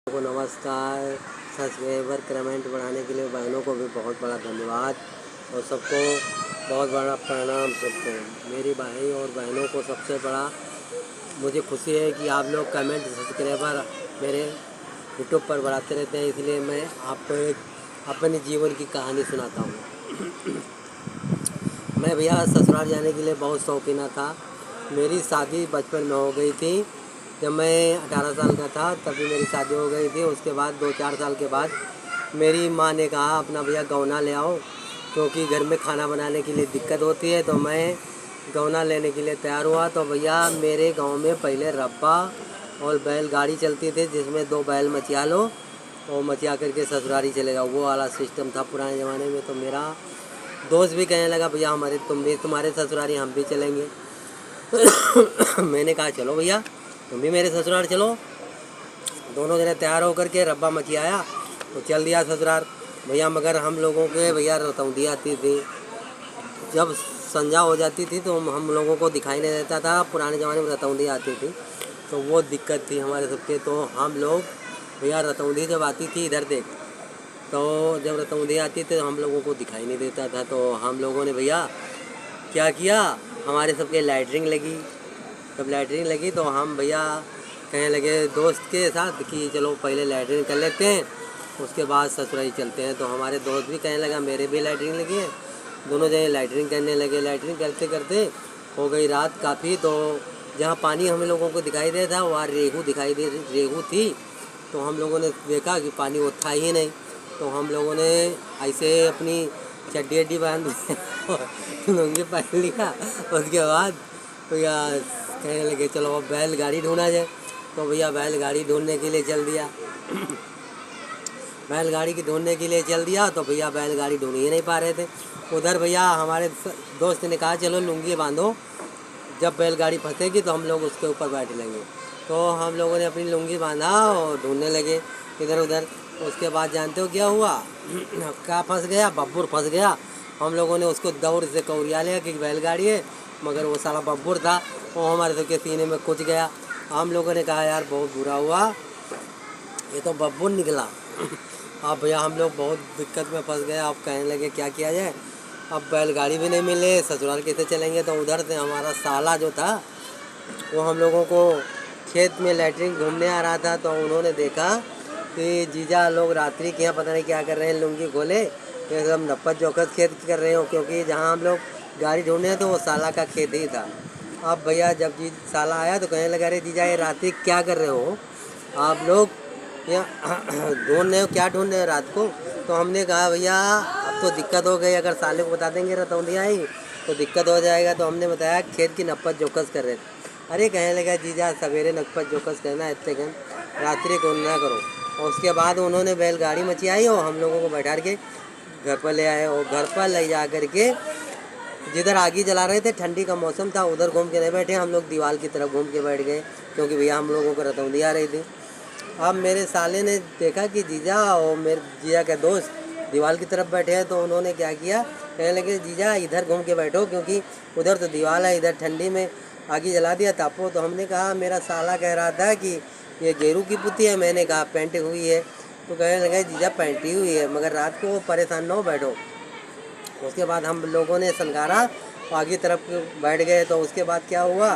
को नमस्कार। Subscriber comment बढ़ाने के लिए बहनों को भी बहुत बड़ा धन्यवाद और सबको बहुत बड़ा प्रणाम। सबको मेरी भाई और बहनों को सबसे बड़ा मुझे खुशी है कि आप लोग कमेंट सब्सक्राइबर मेरे यूट्यूब पर बढ़ाते रहते हैं, इसलिए मैं आपको एक अपने जीवन की कहानी सुनाता हूँ। मैं भैया ससुराल जाने के लिए बहुत शौकीन था। मेरी शादी बचपन में हो गई थी। जब मैं 18 साल का था तभी मेरी शादी हो गई थी। उसके बाद 2-4 साल के बाद मेरी माँ ने कहा अपना भैया गौना ले आओ, क्योंकि घर में खाना बनाने के लिए दिक्कत होती है। तो मैं गौना लेने के लिए तैयार हुआ। तो भैया मेरे गांव में पहले रब्बा और बैलगाड़ी चलती थी, जिसमें 2 बैल मचिया लो और मचिया करके ससुराली चले जाओ, वो वाला सिस्टम था पुराने ज़माने में। तो मेरा दोस्त भी कहने लगा भैया तुम्हारे ससुराली हम भी चलेंगे। मैंने कहा चलो भैया तुम भी मेरे ससुराल चलो। दोनों जने तैयार होकर के रब्बा मचियाया तो चल दिया ससुराल भैया। मगर हम लोगों के भैया रतौंधी आती थी। जब संध्या हो जाती थी तो हम लोगों को दिखाई नहीं देता था। पुराने ज़माने में रतौंधी आती थी तो वो दिक्कत थी हमारे सबके। तो हम लोग भैया रतौंधी जब आती थी इधर देख, तो जब रतौंधी आती थी तो हम लोगों को दिखाई नहीं देता था। तो हम लोगों ने भैया क्या किया, हमारे सबके लैटरिंग लगी। जब लैटरिन लगी तो हम भैया कहने लगे दोस्त के साथ कि चलो पहले लैटरिन कर लेते हैं, उसके बाद ससुराली चलते हैं। तो हमारे दोस्त भी कहने लगा मेरे भी लैटरिन लगी है। दोनों जने लैटरिन करने लगे। लैटरिन करते करते हो गई रात काफ़ी। तो जहाँ पानी हम लोगों को दिखाई दे था वहाँ रेहू थी। तो हम लोगों ने देखा कि पानी वो था ही नहीं। तो हम लोगों ने ऐसे अपनी चड्डी अड्डी बांध लुंगी पहन लिया। उसके बाद भैया कहने लगे चलो अब बैलगाड़ी ढूंढा जाए। तो भैया बैलगाड़ी ढूंढने के लिए चल दिया। बैलगाड़ी की ढूंढने के लिए चल दिया तो भैया बैलगाड़ी ढूंढ ही नहीं पा रहे थे। उधर भैया हमारे दोस्त ने कहा चलो लुंगी बांधो, जब बैलगाड़ी फंसेगी तो हम लोग उसके ऊपर बैठ लेंगे। तो हम लोगों ने अपनी लुंगी बांधा और ढूंढने लगे इधर उधर। उसके बाद जानते हो क्या हुआ? क्या फंस गया, बब्बुर फंस गया। हम लोगों ने उसको दौड़ से कौरिया लिया कि बैलगाड़ी है, मगर वो साला बब्बुर था, वो हमारे सबके सीने में कुच गया। हम लोगों ने कहा यार बहुत बुरा हुआ, ये तो बब्बुर निकला। अब भैया हम लोग बहुत दिक्कत में फंस गए। अब कहने लगे क्या किया जाए, अब बैलगाड़ी भी नहीं मिले, ससुराल कैसे चलेंगे। तो उधर से हमारा साला जो था वो हम लोगों को खेत में लैटरिन घूमने आ रहा था। तो उन्होंने देखा कि जीजा लोग रात्रि के यहाँ पता नहीं क्या कर रहे हैं, लुंगी खोले ये सब नपत चौकस खेत कर रहे हो, क्योंकि जहाँ हम लोग गाड़ी ढूंढे तो वो साला का खेत ही था। अब भैया जब जी साला आया तो कहने लगा अरे जीजा ये रात्रि क्या कर रहे हो आप लोग, यहाँ ढूंढ रहे हो, क्या ढूंढ रहे हो रात को। तो हमने कहा भैया अब तो दिक्कत हो गई, अगर साले को बता देंगे रतौंधी आई तो दिक्कत हो जाएगा। तो हमने बताया खेत की नपत जोकस कर रहे थे। अरे कहने लगा जीजा सवेरे नपत जोकस करना, इतने घन रात्रि को ना करो। और उसके बाद उन्होंने बैलगाड़ी मची आई और हम लोगों को बैठा के घर पर ले आए। और घर पर ले जा कर के जिधर आगी जला रहे थे, ठंडी का मौसम था, उधर घूम के नहीं बैठे, हम लोग दीवार की तरफ घूम के बैठ गए, क्योंकि भैया हम लोगों को रतौंधी आ रही थी। अब मेरे साले ने देखा कि जीजा और मेरे जीजा के दोस्त दीवार की तरफ बैठे हैं। तो उन्होंने क्या किया, कहने लगे जीजा इधर घूम के बैठो, क्योंकि उधर तो दीवार है, इधर ठंडी में आगी जला दिया तापो। तो हमने कहा मेरा साला कह रहा था कि ये गेरू की पुती है, मैंने कहा पेंटी हुई है। तो कहने लगे जीजा पेंटी हुई है, मगर रात को परेशान न हो बैठो। उसके बाद हम लोगों ने सनगारा आगे तरफ बैठ गए। तो उसके बाद क्या हुआ,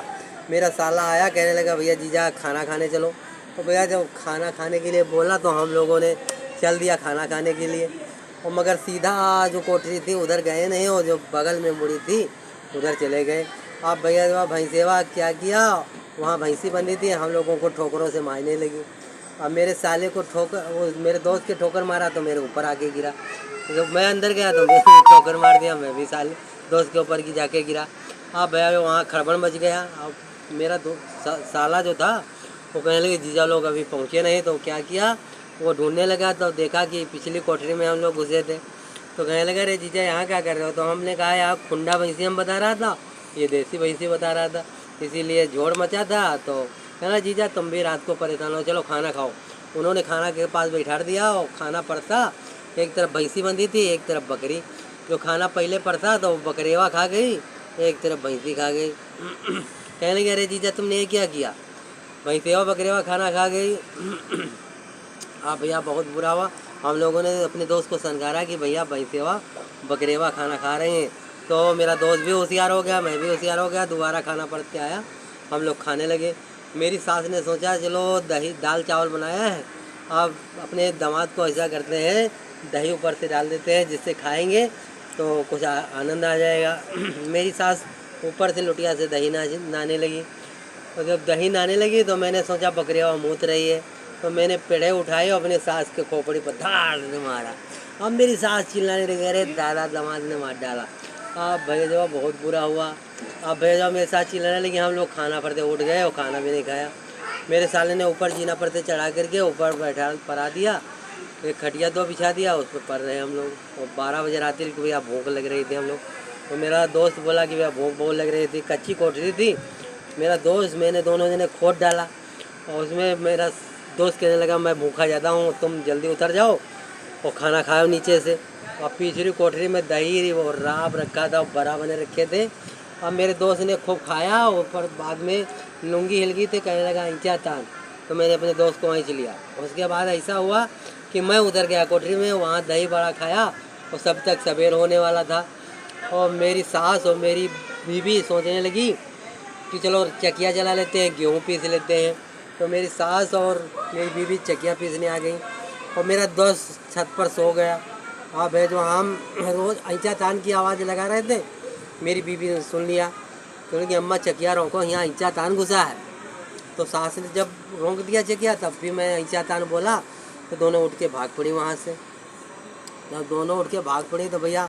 मेरा साला आया, कहने लगा भैया जीजा खाना खाने चलो। तो भैया जब खाना खाने के लिए बोला तो हम लोगों ने चल दिया खाना खाने के लिए। और मगर सीधा जो कोठरी थी उधर गए नहीं, और जो बगल में मुड़ी थी उधर चले गए। अब भैया जब भैंसेवा क्या किया, वहाँ भैंसी बंधी थी, हम लोगों को ठोकरों से मारने लगी। अब मेरे साले को वो मेरे दोस्त के ठोकर मारा तो मेरे ऊपर आके गिरा। जब मैं अंदर गया तो मेरे ठोकर मार दिया, मैं भी साले दोस्त के ऊपर की जाके गिरा। अब भैया वहाँ खड़बड़ मच गया। अब मेरा साला जो था वो कहने लगे जीजा लोग अभी पहुँचे नहीं। तो क्या किया, वो ढूंढने लगा तो देखा कि पिछली कोठरी में हम लोग घुसे थे। तो कहने लगा अरे जीजा यहाँ क्या कर रहे हो। तो हमने कहा यार खुंडा भैंसी हम बता रहा था, ये देसी भैंसी बता रहा था, इसीलिए जोड़ मचा था। तो कहना जीजा तुम भी रात को परेशान हो, चलो खाना खाओ। उन्होंने खाना के पास बैठा दिया और खाना पड़ता, एक तरफ भैंसी बंधी थी एक तरफ बकरी। जो खाना पहले पड़ता तो बकरेवा खा गई, एक तरफ भैंसी खा गई। कहने लगे अरे जीजा तुमने ये क्या किया, भैंसेवा बकरेवा खाना खा गई। हाँ भैया बहुत बुरा हुआ। हम लोगों ने अपने दोस्त को समझाया कि भैया भैंसेवा बकरेवा खाना खा रहे हैं। तो मेरा दोस्त भी होशियार हो गया, मैं भी होशियार हो गया, दोबारा खाना पड़ के आया, हम लोग खाने लगे। मेरी सास ने सोचा चलो दही दाल चावल बनाया है, अब अपने दामाद को ऐसा करते हैं दही ऊपर से डाल देते हैं, जिससे खाएंगे तो कुछ आनंद आ जाएगा। मेरी सास ऊपर से लुटिया से दही नाने लगी। तो जब दही नाने लगी तो मैंने सोचा बकरिया मूत रही है, तो मैंने पेड़े उठाए और अपने सास के खोपड़ी पर धाड़ से मारा। अब मेरी सास चिल्लाने लगी, अरे दादा दामाद ने मार डाला। अब भैया बहुत बुरा हुआ। अब भैया मेरे साथ चिल्लाने लगी, हम लोग खाना पर से उठ गए और खाना भी नहीं खाया। मेरे साले ने ऊपर जीना पर से चढ़ा करके ऊपर बैठा परा दिया, एक खटिया तो बिछा दिया, उस पर पड़ रहे हम लोग। और 12 बजे रात्रि को भैया भूख लग रही थी हम लोग। तो मेरा दोस्त बोला कि भैया भूख बहुत लग रही थी, कच्ची कोठरी थी। मेरा दोस्त मैंने दोनों जने खोद डाला और उसमें मेरा दोस्त कहने लगा मैं भूखा ज़्यादा हूँ, तुम जल्दी उतर जाओ और खाना खाओ नीचे से। और पिछली कोठरी में दही और राब रखा था, बड़ा बने रखे थे। अब मेरे दोस्त ने खूब खाया और फिर बाद में लुंगी हिल गई थी, कहने लगा इंचा तान। तो मैंने अपने दोस्त को वहीं लिया। उसके बाद ऐसा हुआ कि मैं उधर गया कोठरी में, वहाँ दही बड़ा खाया और सब तक सवेर होने वाला था। और मेरी सास और मेरी बीवी सोचने लगी कि चलो चकिया जला लेते हैं, गेहूँ पीस लेते हैं। तो मेरी सास और मेरी बीवी चकिया पीसने आ गई और मेरा दोस्त छत पर सो गया। अब है जो हम रोज़ ऐंचा तान की आवाज़ लगा रहे थे, मेरी बीवी ने सुन लिया, तो बोली कि अम्मा चकिया रोको, यहाँ ऐंचा तान घुसा है। तो सास ने जब रोक दिया चकिया, तब भी मैं ऐंचा तान बोला, तो दोनों उठ के भाग पड़ी वहाँ से। जब दोनों उठ के भाग पड़ी तो भैया